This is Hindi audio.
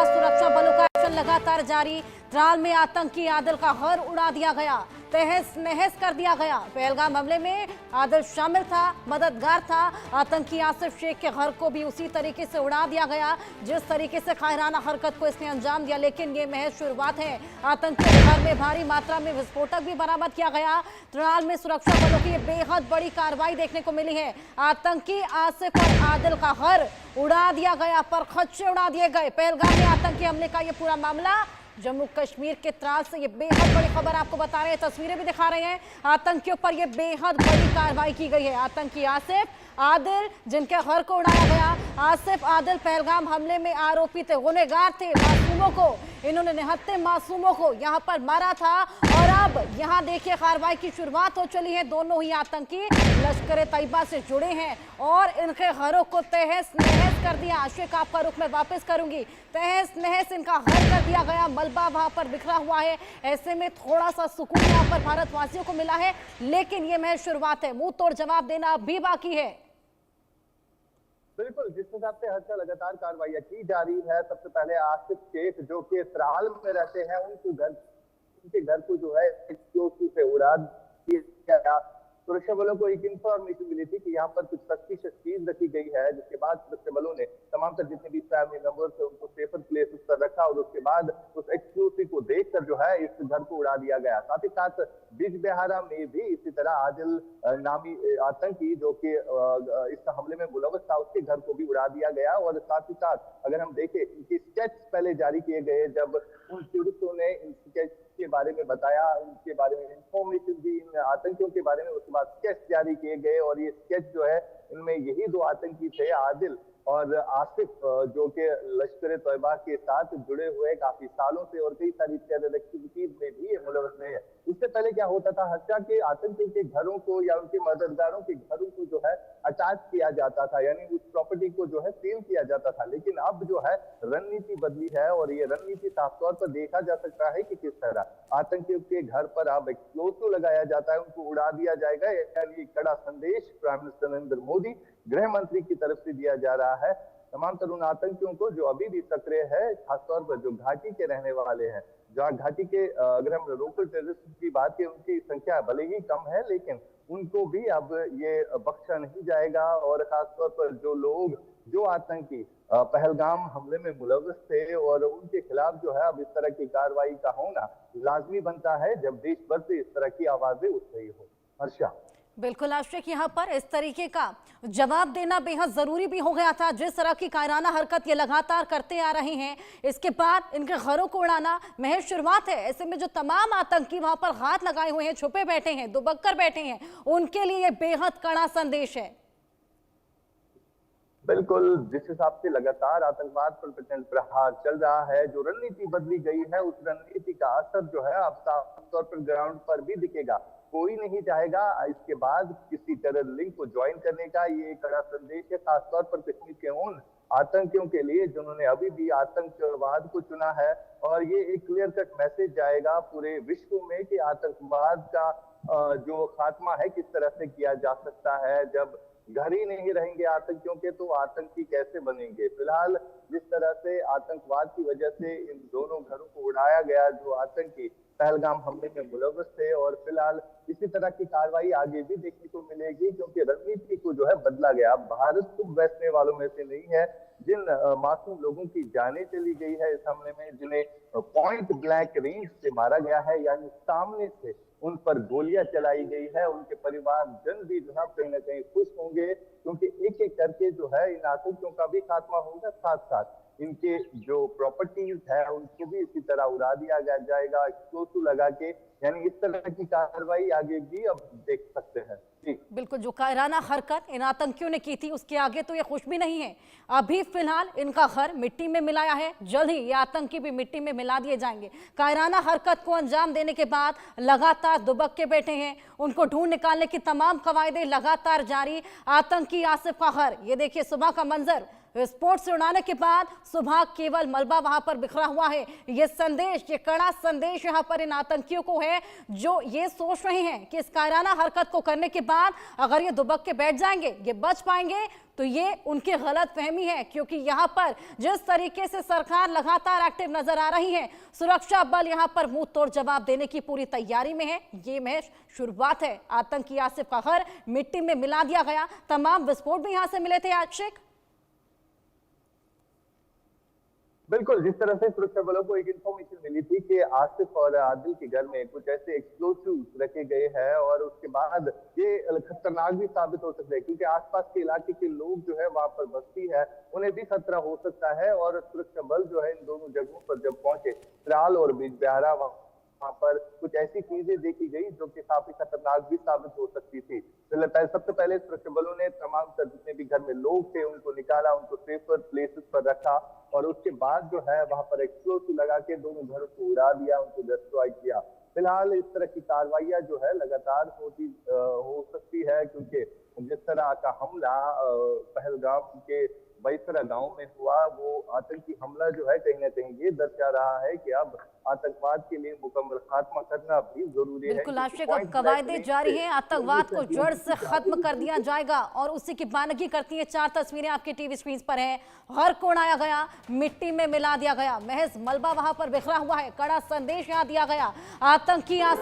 सुरक्षा बलों का एक्शन लगातार जारी। त्राल में आतंकी आदिल का घर उड़ा दिया गया, तहस नहस कर दिया गया। पहलगाम हमले में आदिल शामिल था, मददगार था। आतंकी आसिफ शेख के घर को भी उसी तरीके से उड़ा दिया गया जिस तरीके से कायराना हरकत को इसने अंजाम दिया। लेकिन ये महज शुरुआत है। आतंकी के घर में भारी मात्रा में विस्फोटक भी बरामद किया गया। त्राल में सुरक्षा बलों की बेहद बड़ी कार्रवाई देखने को मिली है। आतंकी आसिफ और आदिल का घर उड़ा दिया गया, पर खदशे उड़ा दिए गए। पहलगाम में आतंकी हमले का ये पूरा मामला जम्मू कश्मीर के त्राल से ये बेहद बड़ी खबर आपको बता रहे हैं, तस्वीरें भी दिखा रहे हैं। आतंकियों पर ये बेहद बड़ी कार्रवाई की गई है। आतंकी आसिफ आदिल जिनके घर को उड़ाया गया, आसिफ आदिल पहलगाम हमले में आरोपी थे, गुनहगार थे। मासूमों को इन्होंने निहत्थे मासूमों को यहाँ पर मारा था। और अब यहाँ देखिए कार्रवाई की शुरुआत हो चली है। दोनों ही आतंकी लश्कर तैयबा से जुड़े हैं और इनके घरों को तहस नहस कर दिया। आशिक आपका रुख में वापस करूंगी। तहस नहस इनका घर कर दिया गया, मलबा वहां पर बिखरा हुआ है। ऐसे में थोड़ा सा सुकून यहाँ पर भारतवासियों को मिला है, लेकिन ये महज शुरुआत है। मुंह तोड़ जवाब देना अभी बाकी है। बिल्कुल, जिस हिसाब से हर साल लगातार कार्रवाई की जा रही है। सबसे पहले आसिफ शेख जो कि त्राल में रहते हैं, उनके घर को जो है एक्सप्लोसिव से उड़ा दिया गया। सुरक्षा बलों को एक इंफॉर्मेशन मिली थी कि यहाँ पर कुछ सस्पिशियस चीज रखी गई है, जिसके बाद सुरक्षा बलों ने तमाम तर जितने भी फैमिली मेंबर्स थे उनको सेफर प्लेस पर रखा और उसके बाद उस एक्सप्लोसिव को देखकर जो है इस घर को उड़ा दिया गया। साथ ही साथ बिजबिहारा में भी इसी तरह आदिल नामी आतंकी जो कि इस हमले में मुलव्वस था, उसके घर को भी उड़ा दिया गया। और साथ ही साथ अगर हम देखें, इनके स्केच पहले जारी किए गए, जब उन पीड़ितों ने इन स्केच के बारे में बताया, उनके बारे में इंफॉर्मेशन दी, इन आतंकियों के बारे में, उसके बाद स्केच जारी किए गए। और ये स्केच जो है, इनमें यही दो आतंकी थे, आदिल और आसिफ, जो कि लश्कर तैयबा के साथ जुड़े हुए काफी सालों से और कई सारी टेरर एक्टिविटीज में भी ये मुलव्वस रहे हैं। इससे पहले क्या होता था, हत्या के आतंकियों के घरों को या उनके मददगारों के घरों को जो है अटैच किया जाता था, यानी उस प्रॉपर्टी को जो है सील किया जाता था। लेकिन अब जो है रणनीति बदली है और ये रणनीति साफ तौर पर देखा जा सकता है कि किस तरह आतंकियों के घर पर अब एक्सप्लोसिव लगाया जाता है, उनको उड़ा दिया जाएगा। यानी कड़ा संदेश प्राइम मिनिस्टर नरेंद्र मोदी, गृह मंत्री की तरफ से दिया जा रहा है तमाम तरुण आतंकियों को जो अभी भी सक्रिय है, खासतौर पर जो घाटी के रहने वाले हैं। जहाँ घाटी के अगर हम लोकल टेररिस्ट की बात करें, उनकी संख्या भले ही कम है, लेकिन उनको भी अब ये बख्शा नहीं जाएगा। और खासतौर पर जो लोग, जो आतंकी पहलगाम हमले में मुलव्वस थे, और उनके खिलाफ जो है अब इस तरह की कार्रवाई का होना लाजमी बनता है जब देश भर से इस तरह की आवाजें उठ रही हो। हर्षा, बिल्कुल आशिक, यहाँ पर इस तरीके का जवाब देना बेहद जरूरी भी हो गया था। जिस तरह की कायराना हरकत ये लगातार करते आ रहे हैं, इसके बाद इनके घरों को उड़ाना महज शुरुआत है। ऐसे में जो तमाम आतंकी वहां पर हाथ लगाए हुए हैं, छुपे बैठे हैं, दुबक कर बैठे हैं, उनके लिए ये बेहद कड़ा संदेश है। बिल्कुल, जिस हिसाब से लगातार आतंकवाद पर प्रचंड प्रहार चल रहा है, जो रणनीति बदली गई है, उस रणनीति का असर जो है अब साफ तौर पर ग्राउंड पर भी दिखेगा। कोई नहीं चाहेगा इसके बाद किसी टेरर लिंक को ज्वाइन करने का। ये कड़ा संदेश है खासतौर पर कश्मीर के उन आतंकियों के लिए जिन्होंने अभी भी आतंकवाद को चुना है। और ये एक क्लियर कट मैसेज जाएगा पूरे विश्व में कि आतंकवाद का जो खात्मा है किस तरह से किया जा सकता है। जब घर ही नहीं रहेंगे आतंकियों के, तो आतंकी कैसे बनेंगे। फिलहाल जिस तरह से आतंकवाद की वजह से इन दोनों घरों को उड़ाया गया, जो आतंकी पहलगाम हमले में मुलव्वस थे, और फिलहाल इसी तरह की कार्रवाई आगे भी देखने को मिलेगी, क्योंकि रणनीति को जो है बदला गया। भारत तो बैठने वालों में से नहीं है। जिन मासूम लोगों की जानें चली गई है इस हमले में, जिन्हें पॉइंट ब्लैंक रेंज से मारा गया है, यानी सामने से उन पर गोलियां चलाई गई है, उनके परिवारजन भी जो है कहीं ना कहीं खुश होंगे, क्योंकि एक एक करके जो है इन आतंकियों का भी खात्मा होगा। साथ साथ इनके जो प्रॉपर्टीज है उनको भी इसी तरह उड़ा दिया जाएगा एक्सप्लोसिव लगा के। यानी इस तरह की कार्रवाई आगे भी अब देख सकते हैं। बिल्कुल, जो कायराना हरकत इन आतंकियों ने की थी, उसके आगे तो ये खुश भी नहीं है। अभी फिलहाल इनका घर मिट्टी में मिलाया है, जल्द ही ये आतंकी भी मिट्टी में मिला दिए जाएंगे। कायराना हरकत को अंजाम देने के बाद लगातार दुबक के बैठे हैं, उनको ढूंढ निकालने की तमाम कवायदे लगातार जारी। आतंकी आसिफ का घर, ये देखिए सुबह का मंजर, विस्फोट से उड़ाने के बाद सुबह केवल मलबा वहां पर बिखरा हुआ है। ये संदेश, ये कड़ा संदेश यहां पर इन आतंकियों को है जो ये सोच रहे हैं कि इस कायराना हरकत को करने के बाद अगर ये दुबक के बैठ जाएंगे, ये बच पाएंगे, तो ये उनकी गलत फहमी है। क्योंकि यहां पर जिस तरीके से सरकार लगातार एक्टिव नजर आ रही है, सुरक्षा बल यहां पर मुंह तोड़ जवाब देने की पूरी तैयारी में है। ये महज शुरुआत है। आतंकी आसिफ का घर मिट्टी में मिला दिया गया। तमाम विस्फोट भी यहां से मिले थे आशिक। बिल्कुल, जिस तरह से सुरक्षा बलों को एक इन्फॉर्मेशन मिली थी कि आसिफ और आदिल के घर में कुछ ऐसे एक्सप्लोसिव रखे गए हैं और उसके बाद ये खतरनाक भी साबित हो सकते हैं, क्योंकि आसपास के इलाके के लोग जो है वहां पर बस्ती है, उन्हें भी खतरा हो सकता है। और सुरक्षा बल जो है इन दोनों जगहों पर जब पहुंचे, त्राल और बिजबिहारा, वहां पर कुछ ऐसी चीजें देखी गई जो कि काफी खतरनाक भी साबित हो सकती थी। सबसे पहले सुरक्षा बलों ने तमाम जितने भी घर में लोग थे उनको निकाला, उनको सेफर प्लेसेस पर रखा और उसके बाद जो है वहां पर एक्सप्लोसिव लगा के दोनों घरों को उड़ा दिया, उनको डिस्ट्रॉय किया। फिलहाल इस तरह की कार्रवाइयां जो है लगातार हो सकती है, क्योंकि जिस तरह का हमला पहलगाम के बैसरा गांव में हुआ, वो आतंकी हमला जो है कहीं ना कहीं ये दर्शा रहा है कि अब आतंकवाद के लिए मुकम्मल खात्मा करना भी जरूरी है। बिल्कुल आशिक, अब कवायदे जारी हैं, आतंकवाद को जड़ से खत्म कर दिया जाएगा और उसी की बानगी करती है। 4 तस्वीरें आपके टीवी स्क्रीन पर हैं। घर को उड़ाया गया, मिट्टी में मिला दिया गया, महज मलबा वहां पर बिखरा हुआ है। कड़ा संदेश यहाँ दिया गया। आतंकी